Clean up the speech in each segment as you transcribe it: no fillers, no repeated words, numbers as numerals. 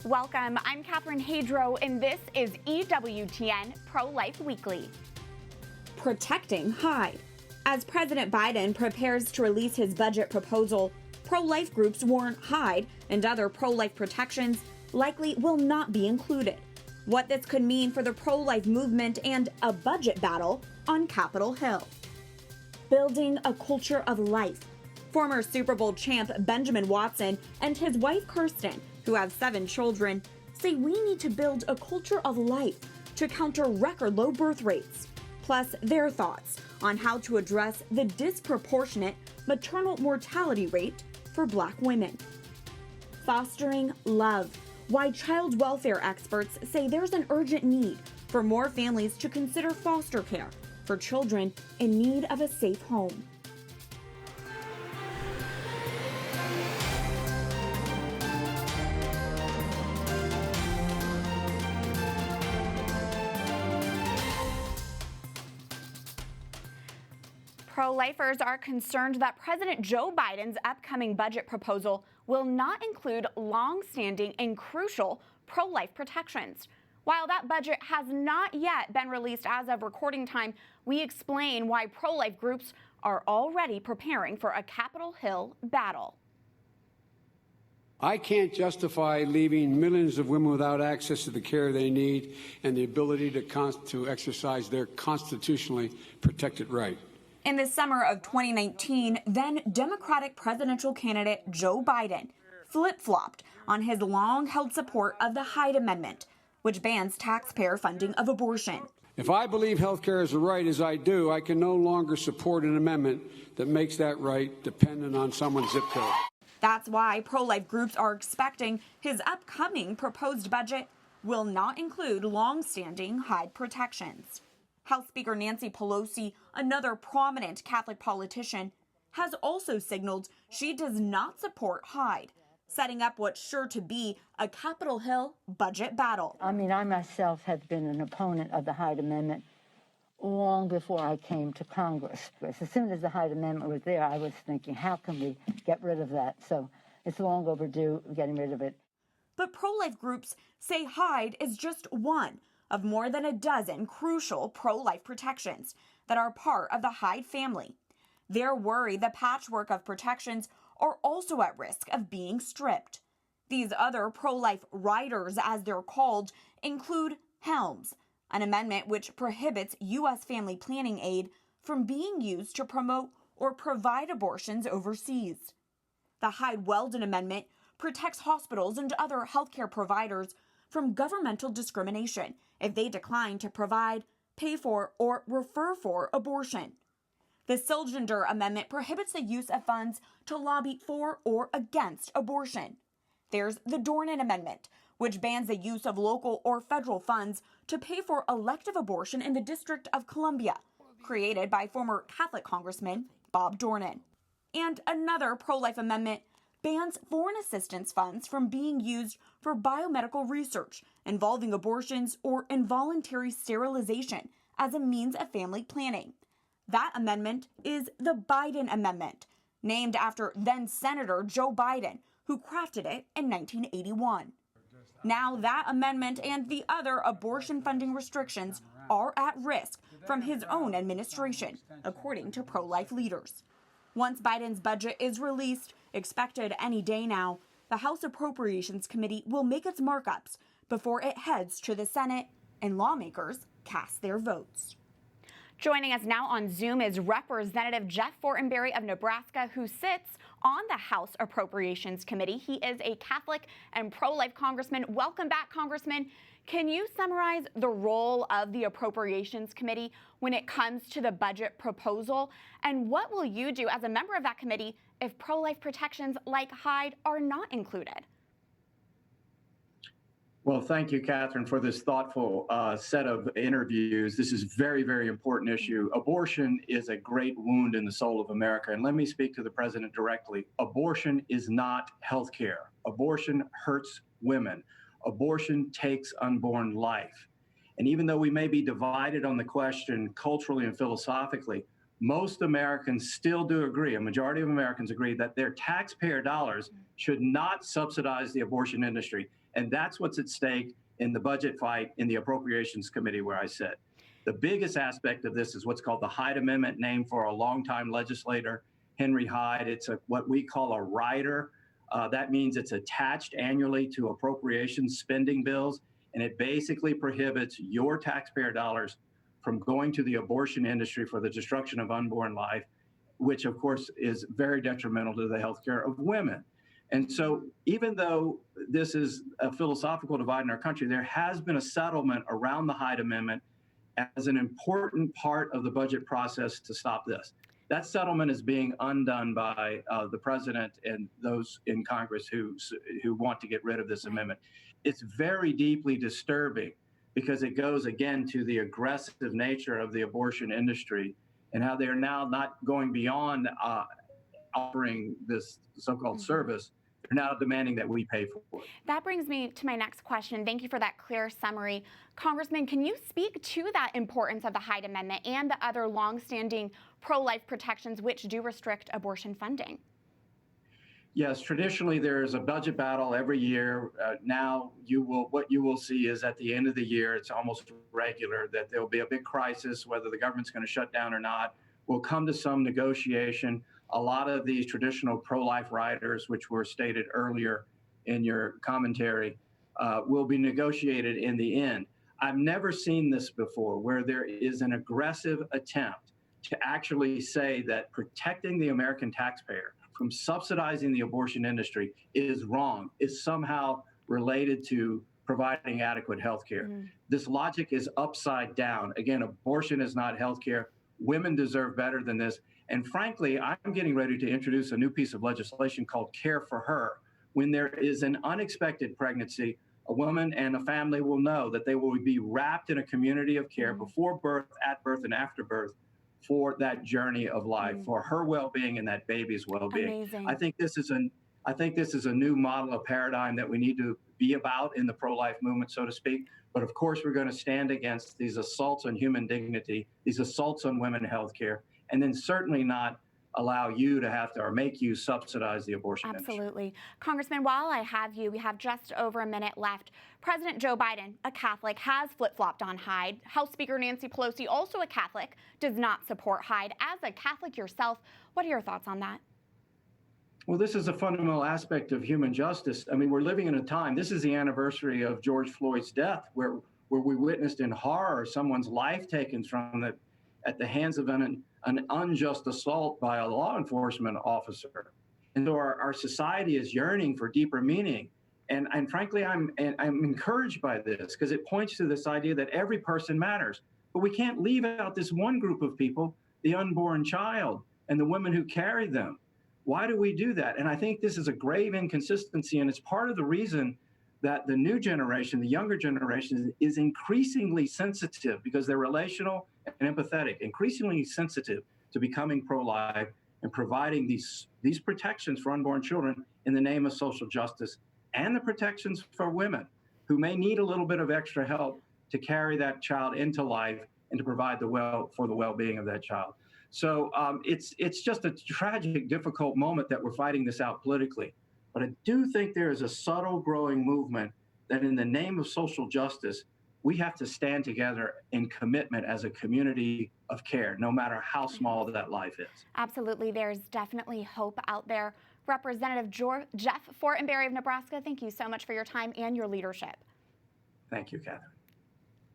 Welcome, I'm Catherine Hadro, and this is EWTN Pro-Life Weekly. Protecting Hyde. As President Biden prepares to release his budget proposal, pro-life groups warn Hyde and other pro-life protections likely will not be included. What this could mean for the pro-life movement and a budget battle on Capitol Hill. Building a culture of life. Former Super Bowl champ Benjamin Watson and his wife Kirsten, who have 7 children, say we need to build a culture of life to counter record low birth rates. Plus, their thoughts on how to address the disproportionate maternal mortality rate for Black women. Fostering love. Why child welfare experts say there's an urgent need for more families to consider foster care for children in need of a safe home. Pro-lifers are concerned that President Joe Biden's upcoming budget proposal will not include long-standing and crucial pro-life protections. While that budget has not yet been released as of recording time, we explain why pro-life groups are already preparing for a Capitol Hill battle. I can't justify leaving millions of women without access to the care they need and the ability to exercise their constitutionally protected right. In the summer of 2019, then Democratic presidential candidate Joe Biden flip-flopped on his long-held support of the Hyde Amendment, which bans taxpayer funding of abortion. If I believe health care is a right, as I do, I can no longer support an amendment that makes that right dependent on someone's zip code. That's why pro-life groups are expecting his upcoming proposed budget will not include long-standing Hyde protections. House Speaker Nancy Pelosi, another prominent Catholic politician, has also signaled she does not support Hyde, setting up what's sure to be a Capitol Hill budget battle. I myself have been an opponent of the Hyde Amendment long before I came to Congress. As soon as the Hyde Amendment was there, I was thinking, how can we get rid of that? So it's long overdue getting rid of it. But pro-life groups say Hyde is just one of more than a dozen crucial pro-life protections that are part of the Hyde family. They're worried the patchwork of protections are also at risk of being stripped. These other pro-life riders, as they're called, include Helms, an amendment which prohibits U.S. family planning aid from being used to promote or provide abortions overseas. The Hyde-Weldon Amendment protects hospitals and other healthcare providers from governmental discrimination if they decline to provide, pay for, or refer for abortion. The Silgender Amendment prohibits the use of funds to lobby for or against abortion. There's the Dornan Amendment, which bans the use of local or federal funds to pay for elective abortion in the District of Columbia, created by former Catholic Congressman Bob Dornan. And another pro-life amendment bans foreign assistance funds from being used for biomedical research involving abortions or involuntary sterilization as a means of family planning. That amendment is the Biden Amendment, named after then-Senator Joe Biden, who crafted it in 1981. Now that amendment and the other abortion funding restrictions are at risk from his own administration, according to pro-life leaders. Once Biden's budget is released, expected any day now, the House Appropriations Committee will make its markups before it heads to the Senate and lawmakers cast their votes. Joining us now on Zoom is Representative Jeff Fortenberry of Nebraska, who sits on the House Appropriations Committee. He is a Catholic and pro-life congressman. Welcome back, Congressman. Can you summarize the role of the Appropriations Committee when it comes to the budget proposal? And what will you do as a member of that committee if pro-life protections like Hyde are not included? Well, thank you, Catherine, for this thoughtful set of interviews. This is a very, very important issue. Abortion is a great wound in the soul of America. And let me speak to the president directly. Abortion is not health care. Abortion hurts women. Abortion takes unborn life. And even though we may be divided on the question culturally and philosophically, most Americans still do agree, a majority of Americans agree, that their taxpayer dollars should not subsidize the abortion industry. And that's what's at stake in the budget fight in the Appropriations Committee where I sit. The biggest aspect of this is what's called the Hyde Amendment, named for a longtime legislator, Henry Hyde. It's what we call a rider. That means it's attached annually to appropriations spending bills, and it basically prohibits your taxpayer dollars from going to the abortion industry for the destruction of unborn life, which of course is very detrimental to the health care of women. And so even though this is a philosophical divide in our country, there has been a settlement around the Hyde Amendment as an important part of the budget process to stop this. That settlement is being undone by the president and those in Congress who want to get rid of this amendment. It's very deeply disturbing because it goes again to the aggressive nature of the abortion industry and how they are now not going beyond offering this so-called service. They're now demanding that we pay for it. That brings me to my next question. Thank you for that clear summary. Congressman, can you speak to that importance of the Hyde Amendment and the other longstanding pro-life protections which do restrict abortion funding? Yes, traditionally there is a budget battle every year. Now what you will see is at the end of the year, it's almost regular that there will be a big crisis, whether the government's going to shut down or not. We'll come to some negotiation. A lot of these traditional pro-life riders, which were stated earlier in your commentary, will be negotiated in the end. I've never seen this before, where there is an aggressive attempt to actually say that protecting the American taxpayer from subsidizing the abortion industry is wrong, is somehow related to providing adequate health care. This logic is upside down. Again, abortion is not health care. Women deserve better than this. And frankly, I'm getting ready to introduce a new piece of legislation called Care for Her. When there is an unexpected pregnancy, a woman and a family will know that they will be wrapped in a community of care before birth, at birth, and after birth for that journey of life, for her well-being and that baby's well-being. Amazing. I think this is a new model of paradigm that we need to be about in the pro-life movement, so to speak. But of course, we're going to stand against these assaults on human dignity, these assaults on women's health care, and then certainly not allow you to have to or make you subsidize the abortion industry. Absolutely. Congressman, while I have you, we have just over a minute left. President Joe Biden, a Catholic, has flip-flopped on Hyde. House Speaker Nancy Pelosi, also a Catholic, does not support Hyde. As a Catholic yourself, what are your thoughts on that? Well, this is a fundamental aspect of human justice. I mean, we're living in a time, this is the anniversary of George Floyd's death, where we witnessed in horror someone's life taken from at the hands of an unjust assault by a law enforcement officer. And so our society is yearning for deeper meaning. And frankly, I'm encouraged by this because it points to this idea that every person matters. But we can't leave out this one group of people, the unborn child and the women who carry them. Why do we do that? And I think this is a grave inconsistency, and it's part of the reason that the new generation, the younger generation, is increasingly sensitive because they're relational and empathetic, increasingly sensitive to becoming pro-life and providing these protections for unborn children in the name of social justice, and the protections for women who may need a little bit of extra help to carry that child into life and to provide for the well-being of that child. So it's just a tragic, difficult moment that we're fighting this out politically. But I do think there is a subtle growing movement that in the name of social justice, we have to stand together in commitment as a community of care, no matter how small that life is. Absolutely. There's definitely hope out there. Representative Jeff Fortenberry of Nebraska, thank you so much for your time and your leadership. Thank you, Catherine.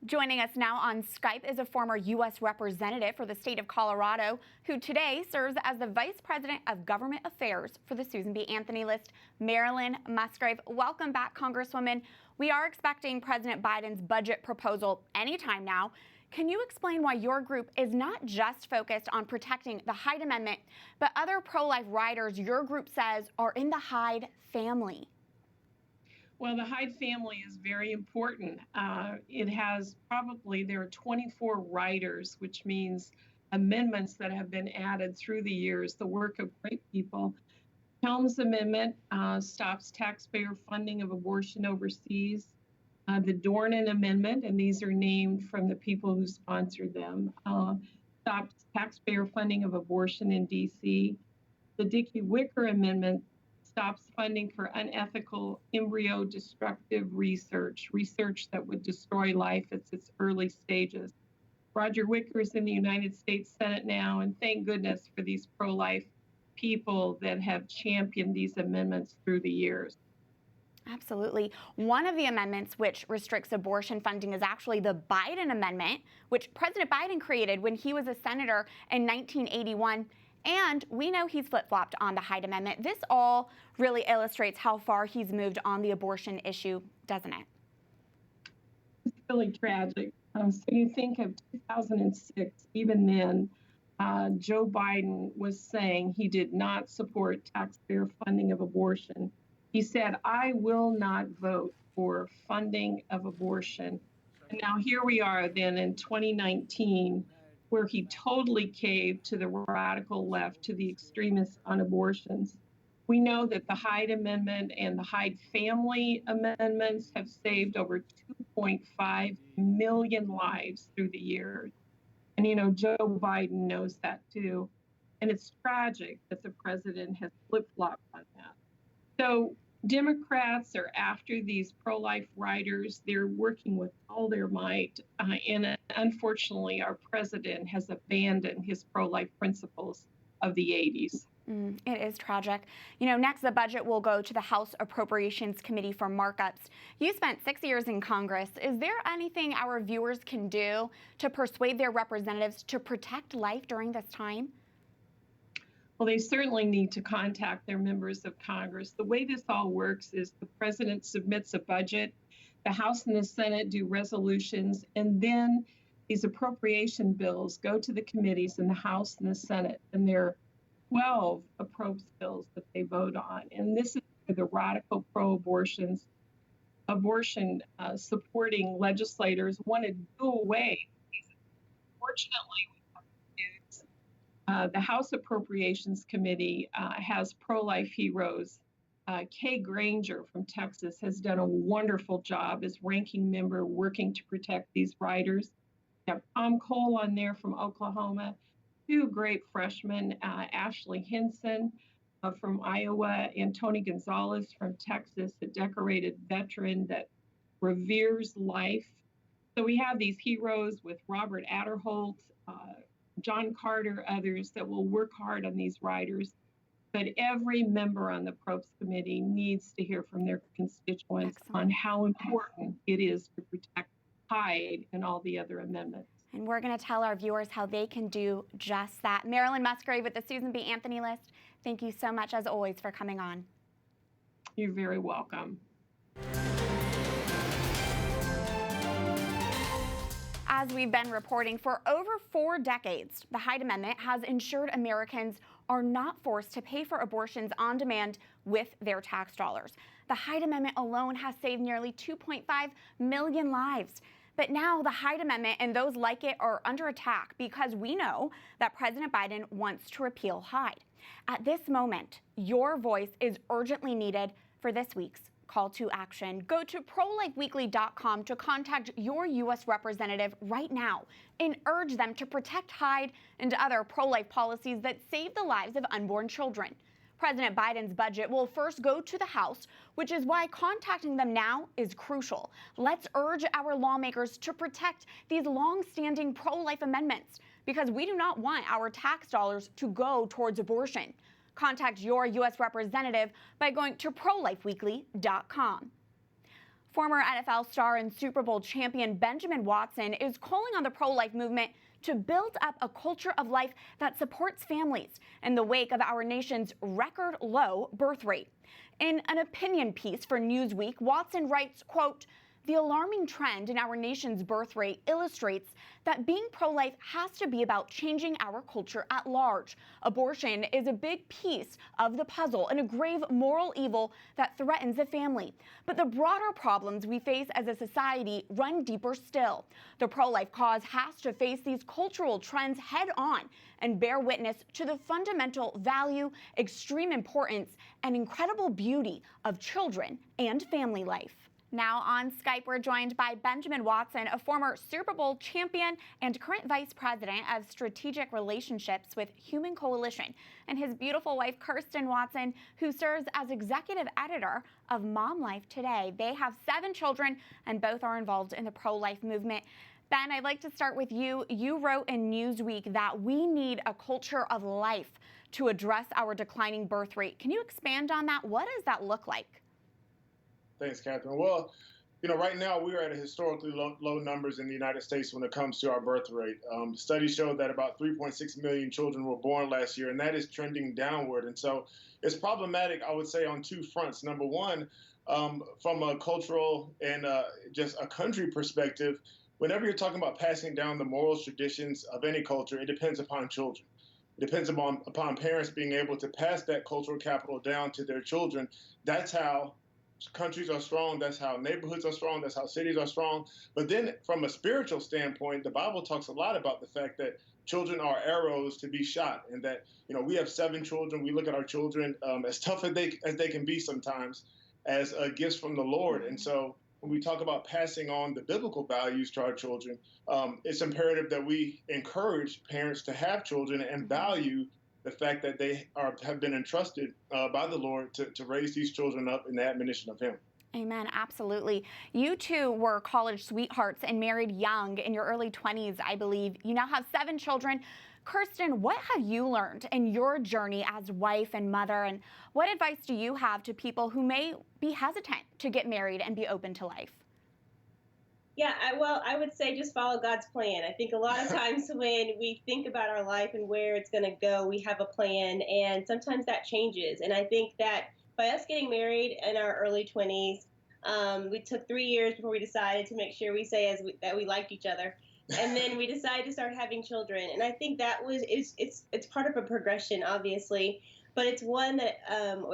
Joining us now on Skype is a former U.S. representative for the state of Colorado, who today serves as the Vice President of Government Affairs for the Susan B. Anthony list, Marilyn Musgrave. Welcome back, Congresswoman. We are expecting President Biden's budget proposal anytime now. Can you explain why your group is not just focused on protecting the Hyde Amendment, but other pro-life riders your group says are in the Hyde family? Well, the Hyde family is very important. There are 24 riders, which means amendments that have been added through the years, the work of great people. Helms Amendment stops taxpayer funding of abortion overseas. The Dornan Amendment, and these are named from the people who sponsored them, stops taxpayer funding of abortion in D.C. The Dickey-Wicker Amendment stops funding for unethical embryo destructive research that would destroy life at its early stages. Roger Wicker is in the United States Senate now, and thank goodness for these pro-life people that have championed these amendments through the years. Absolutely. One of the amendments which restricts abortion funding is actually the Biden amendment, which President Biden created when he was a senator in 1981. And we know he's flip-flopped on the Hyde Amendment. This all really illustrates how far he's moved on the abortion issue, doesn't it? It's really tragic. So you think of 2006, even then, Joe Biden was saying he did not support taxpayer funding of abortion. He said, "I will not vote for funding of abortion." And now here we are then in 2019, where he totally caved to the radical left, to the extremists on abortions. We know that the Hyde Amendment and the Hyde family amendments have saved over 2.5 million lives through the years. And, you know, Joe Biden knows that too. And it's tragic that the president has flip-flopped on that. So Democrats are after these pro-life writers. They're working with all their might. And unfortunately, our president has abandoned his pro-life principles of the 80s. It is tragic. You know, next, the budget will go to the House Appropriations Committee for markups. You spent 6 years in Congress. Is there anything our viewers can do to persuade their representatives to protect life during this time? Well, they certainly need to contact their members of Congress. The way this all works is the president submits a budget, the House and the Senate do resolutions, and then these appropriation bills go to the committees in the House and the Senate, and there are 12 appropriations bills that they vote on. And this is where the radical pro-abortion supporting legislators want to do away. Fortunately, the House Appropriations Committee has pro-life heroes. Kay Granger from Texas has done a wonderful job as ranking member working to protect these riders. We have Tom Cole on there from Oklahoma, two great freshmen, Ashley Hinson from Iowa, and Tony Gonzalez from Texas, a decorated veteran that reveres life. So we have these heroes with Robert Adderholt, John Carter, others that will work hard on these riders. But every member on the Probes Committee needs to hear from their constituents on how important it is to protect Hyde and all the other amendments. And we're going to tell our viewers how they can do just that. Marilyn Musgrave with the Susan B. Anthony List, thank you so much, as always, for coming on. You're very welcome. As we've been reporting, for over 4 decades, the Hyde Amendment has ensured Americans are not forced to pay for abortions on demand with their tax dollars. The Hyde Amendment alone has saved nearly 2.5 million lives. But now the Hyde Amendment and those like it are under attack because we know that President Biden wants to repeal Hyde. At this moment, your voice is urgently needed for this week's call to action. Go to ProLifeWeekly.com to contact your U.S. representative right now and urge them to protect Hyde and other pro-life policies that save the lives of unborn children. President Biden's budget will first go to the House, which is why contacting them now is crucial. Let's urge our lawmakers to protect these long-standing pro-life amendments because we do not want our tax dollars to go towards abortion. Contact your U.S. representative by going to ProLifeWeekly.com. Former NFL star and Super Bowl champion Benjamin Watson is calling on the pro-life movement to build up a culture of life that supports families in the wake of our nation's record low birth rate. In an opinion piece for Newsweek, Watson writes, quote, "The alarming trend in our nation's birth rate illustrates that being pro-life has to be about changing our culture at large. Abortion is a big piece of the puzzle and a grave moral evil that threatens the family. But the broader problems we face as a society run deeper still. The pro-life cause has to face these cultural trends head on and bear witness to the fundamental value, extreme importance, and incredible beauty of children and family life." Now on Skype, we're joined by Benjamin Watson, a former Super Bowl champion and current vice president of strategic relationships with Human Coalition, and his beautiful wife, Kirsten Watson, who serves as executive editor of Mom Life Today. They have 7 children, and both are involved in the pro-life movement. Ben, I'd like to start with you. You wrote in Newsweek that we need a culture of life to address our declining birth rate. Can you expand on that? What does that look like? Thanks, Catherine. Well, right now we are at a historically low numbers in the United States when it comes to our birth rate. Studies show that about 3.6 million children were born last year, and that is trending downward. And so it's problematic, I would say, on 2 fronts. Number one, from a cultural and just a country perspective, whenever you're talking about passing down the morals, traditions of any culture, it depends upon children. It depends upon parents being able to pass that cultural capital down to their children. That's how countries are strong. That's how neighborhoods are strong. That's how cities are strong. But then from a spiritual standpoint, the Bible talks a lot about the fact that children are arrows to be shot, and that, we have 7 children. We look at our children as tough as they can be sometimes as gifts from the Lord. And so when we talk about passing on the biblical values to our children, it's imperative that we encourage parents to have children and value the fact that they have been entrusted by the Lord to raise these children up in the admonition of Him. Amen. Absolutely. You two were college sweethearts and married young in your early 20s, I believe. You now have 7 children. Kirsten, what have you learned in your journey as wife and mother? And what advice do you have to people who may be hesitant to get married and be open to life? Yeah, I would say just follow God's plan. I think a lot of times when we think about our life and where it's going to go, we have a plan, and sometimes that changes. And I think that by us getting married in our early 20s, we took 3 years before we decided to make sure we say that we liked each other. And then we decided to start having children. And I think that it's part of a progression, obviously, but it's one that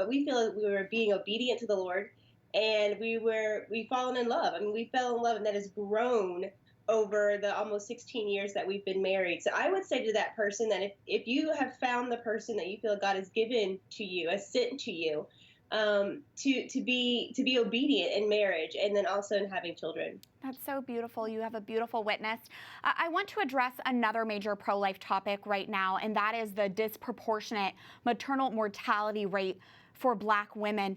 we feel we were being obedient to the Lord. And we've fallen in love. I mean, we fell in love, and that has grown over the almost 16 years that we've been married. So I would say to that person that if you have found the person that you feel God has given to you, has sent to you, to be obedient in marriage, and then also in having children. That's so beautiful. You have a beautiful witness. I want to address another major pro-life topic right now, and that is the disproportionate maternal mortality rate for Black women.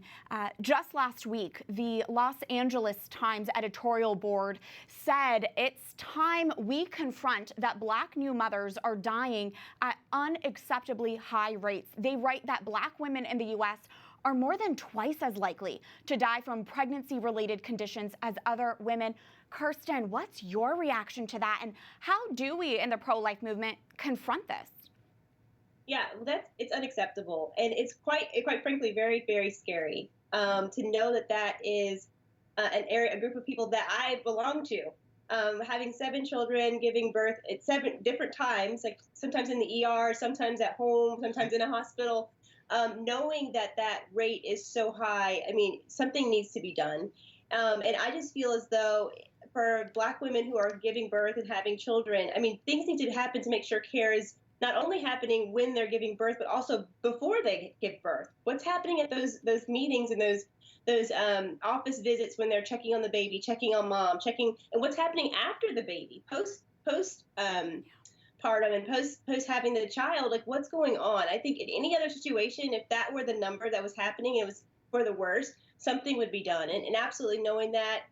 Just last week, the Los Angeles Times editorial board said it's time we confront that Black new mothers are dying at unacceptably high rates. They write that Black women in the U.S. are more than twice as likely to die from pregnancy-related conditions as other women. Kirsten, what's your reaction to that, and how do we in the pro-life movement confront this? Yeah, it's unacceptable, and it's quite frankly very, very scary to know that is a group of people that I belong to. Having 7 children, giving birth at 7 different times, like sometimes in the ER, sometimes at home, sometimes in a hospital. Knowing that rate is so high, I mean, something needs to be done, and I just feel as though for Black women who are giving birth and having children, I mean, things need to happen to make sure care is not only happening when they're giving birth, but also before they give birth. What's happening at those meetings and those office visits when they're checking on the baby, checking on mom, and what's happening after the baby, post partum and post having the child, like what's going on? I think in any other situation, if that were the number that was happening, it was for the worst, something would be done. And absolutely knowing that,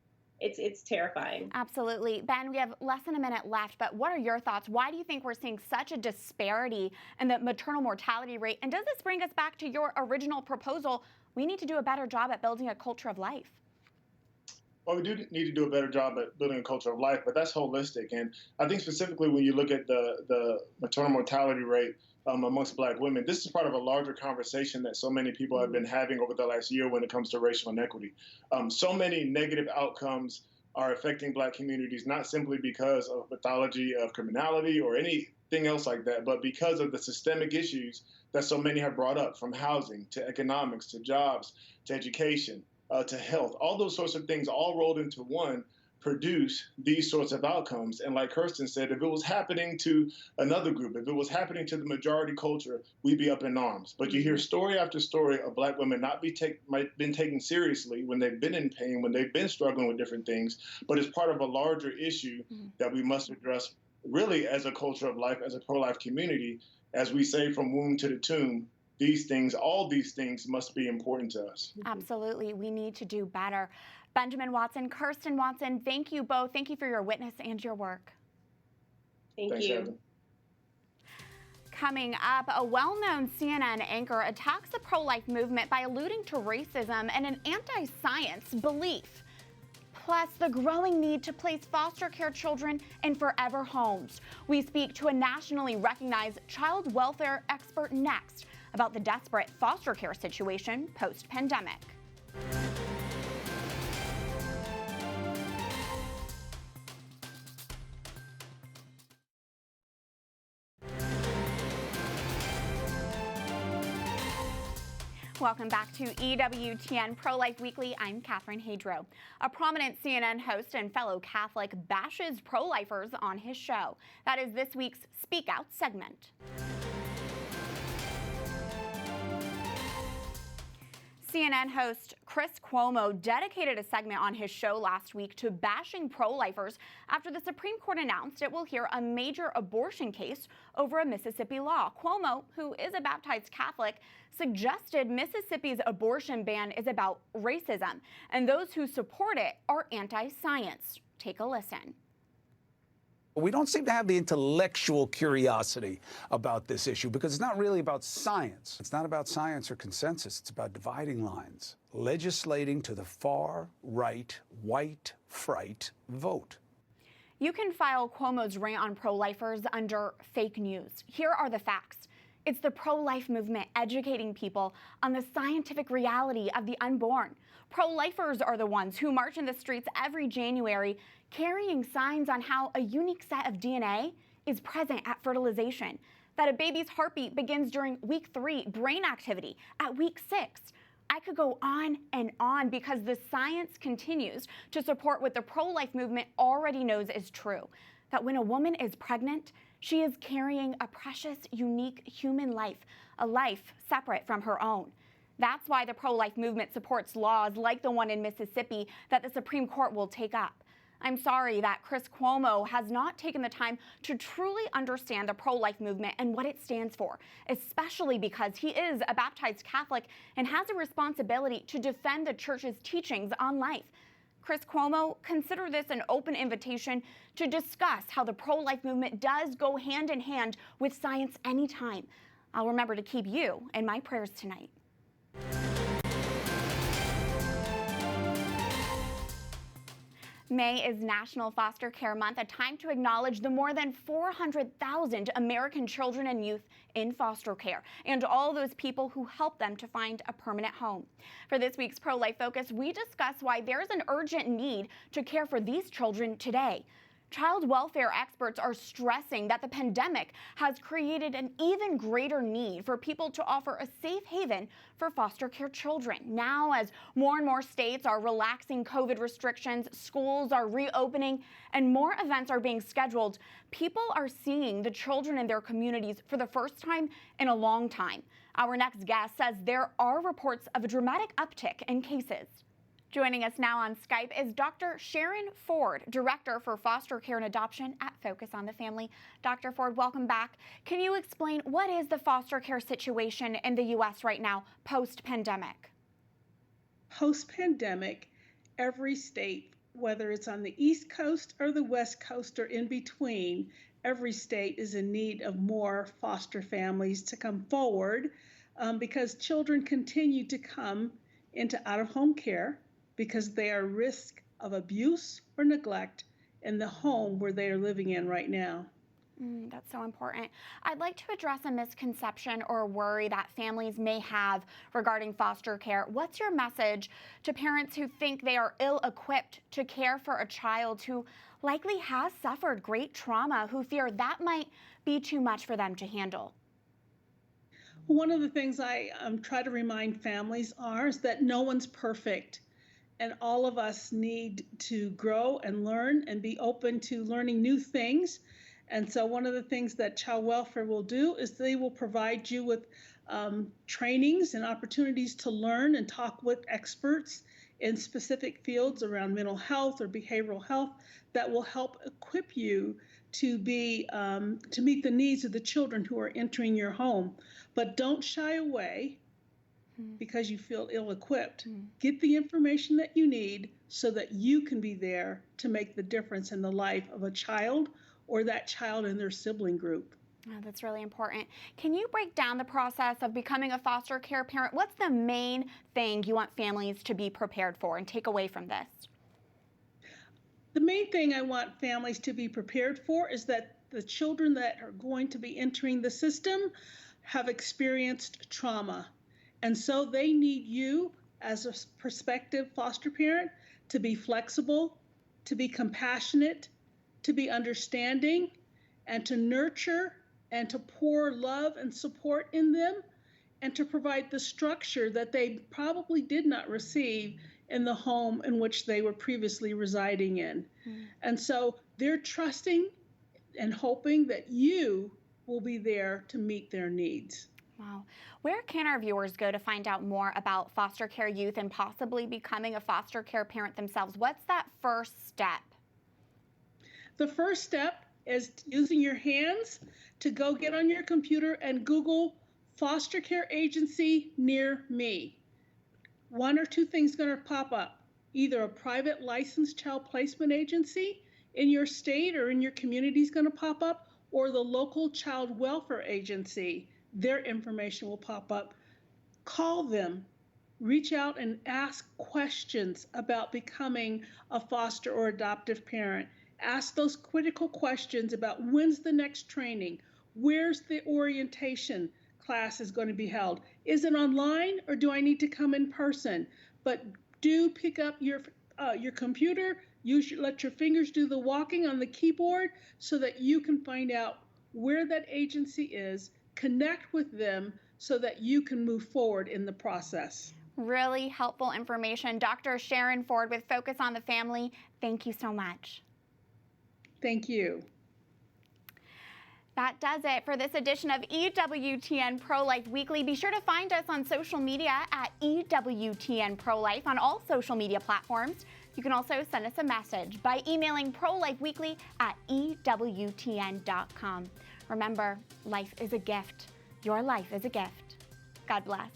it's terrifying. Absolutely. Ben, we have less than a minute left, but what are your thoughts? Why do you think we're seeing such a disparity in the maternal mortality rate? And does this bring us back to your original proposal? We need to do a better job at building a culture of life. Well, we do need to do a better job at building a culture of life, but that's holistic. And I think specifically when you look at the maternal mortality rate amongst Black women, this is part of a larger conversation that so many people have been having over the last year when it comes to racial inequity. So many negative outcomes are affecting Black communities, not simply because of pathology of criminality or anything else like that, but because of the systemic issues that so many have brought up, from housing to economics to jobs to education to health. All those sorts of things all rolled into one produce these sorts of outcomes. And like Kirsten said, if it was happening to another group, if it was happening to the majority culture, we'd be up in arms. But you hear story after story of Black women not been taken seriously when they've been in pain, when they've been struggling with different things, but it's part of a larger issue that we must address really as a culture of life, as a pro-life community. As we say, from womb to the tomb, these things, all these things must be important to us. Absolutely. We need to do better. Benjamin Watson, Kirsten Watson, thank you both. Thank you for your witness and your work. Thanks, you. Heather. Coming up, a well-known CNN anchor attacks the pro-life movement by alluding to racism and an anti-science belief. Plus, the growing need to place foster care children in forever homes. We speak to a nationally recognized child welfare expert next about the desperate foster care situation post-pandemic. Welcome back to EWTN Pro-Life Weekly. I'm Catherine Hadro. A prominent CNN host and fellow Catholic bashes pro-lifers on his show. That is this week's Speak Out segment. CNN host Chris Cuomo dedicated a segment on his show last week to bashing pro-lifers after the Supreme Court announced it will hear a major abortion case over a Mississippi law. Cuomo, who is a baptized Catholic, suggested Mississippi's abortion ban is about racism, and those who support it are anti-science. Take a listen. We don't seem to have the intellectual curiosity about this issue because it's not really about science. It's not about science or consensus. It's about dividing lines, legislating to the far right, white fright vote. You can file Cuomo's rant on pro-lifers under fake news. Here are the facts. It's the pro-life movement educating people on the scientific reality of the unborn. Pro-lifers are the ones who march in the streets every January carrying signs on how a unique set of DNA is present at fertilization, that a baby's heartbeat begins during week 3, brain activity at week 6. I could go on and on because the science continues to support what the pro-life movement already knows is true, that when a woman is pregnant, she is carrying a precious, unique human life, a life separate from her own. That's why the pro-life movement supports laws like the one in Mississippi that the Supreme Court will take up. I'm sorry that Chris Cuomo has not taken the time to truly understand the pro-life movement and what it stands for, especially because he is a baptized Catholic and has a responsibility to defend the church's teachings on life. Chris Cuomo, consider this an open invitation to discuss how the pro-life movement does go hand in hand with science anytime. I'll remember to keep you in my prayers tonight. May is National Foster Care Month, a time to acknowledge the more than 400,000 American children and youth in foster care and all those people who help them to find a permanent home. For this week's Pro-Life Focus, we discuss why there's an urgent need to care for these children today. Child welfare experts are stressing that the pandemic has created an even greater need for people to offer a safe haven for foster care children. Now, as more and more states are relaxing COVID restrictions, schools are reopening, and more events are being scheduled, people are seeing the children in their communities for the first time in a long time. Our next guest says there are reports of a dramatic uptick in cases. Joining us now on Skype is Dr. Sharen Ford, Director for Foster Care and Adoption at Focus on the Family. Dr. Ford, welcome back. Can you explain what is the foster care situation in the U.S. right now, post-pandemic? Post-pandemic, every state, whether it's on the East Coast or the West Coast or in between, every state is in need of more foster families to come forward because children continue to come into out-of-home care because they are at risk of abuse or neglect in the home where they are living in right now. That's so important. I'd like to address a misconception or worry that families may have regarding foster care. What's your message to parents who think they are ill-equipped to care for a child who likely has suffered great trauma, who fear that might be too much for them to handle? One of the things I try to remind families is that no one's perfect. and all of us need to grow and learn and be open to learning new things. And so one of the things that child welfare will do is they will provide you with trainings and opportunities to learn and talk with experts in specific fields around mental health or behavioral health that will help equip you to meet the needs of the children who are entering your home. But don't shy away because you feel ill-equipped. Get the information that you need so that you can be there to make the difference in the life of a child or that child and their sibling group. Oh, that's really important. Can you break down the process of becoming a foster care parent? What's the main thing you want families to be prepared for and take away from this? The main thing I want families to be prepared for is that the children that are going to be entering the system have experienced trauma. And so they need you as a prospective foster parent to be flexible, to be compassionate, to be understanding, and to nurture and to pour love and support in them, and to provide the structure that they probably did not receive in the home in which they were previously residing in. And so they're trusting and hoping that you will be there to meet their needs. Wow. Where can our viewers go to find out more about foster care youth and possibly becoming a foster care parent themselves? What's that first step? The first step is using your hands to go get on your computer and Google foster care agency near me. One or two things going to pop up. Either a private licensed child placement agency in your state or in your community is going to pop up, or the local child welfare agency. Their information will pop up. Call them, reach out and ask questions about becoming a foster or adoptive parent. Ask those critical questions about when's the next training, where's the orientation class is going to be held, is it online or do I need to come in person? But do pick up your computer, let your fingers do the walking on the keyboard so that you can find out where that agency is, connect with them so that you can move forward in the process. Really helpful information. Dr. Sharen Ford with Focus on the Family, thank you so much. Thank you. That does it for this edition of EWTN Pro-Life Weekly. Be sure to find us on social media at EWTN Pro-Life on all social media platforms. You can also send us a message by emailing prolifeweekly@ewtn.com. Remember, life is a gift. Your life is a gift. God bless.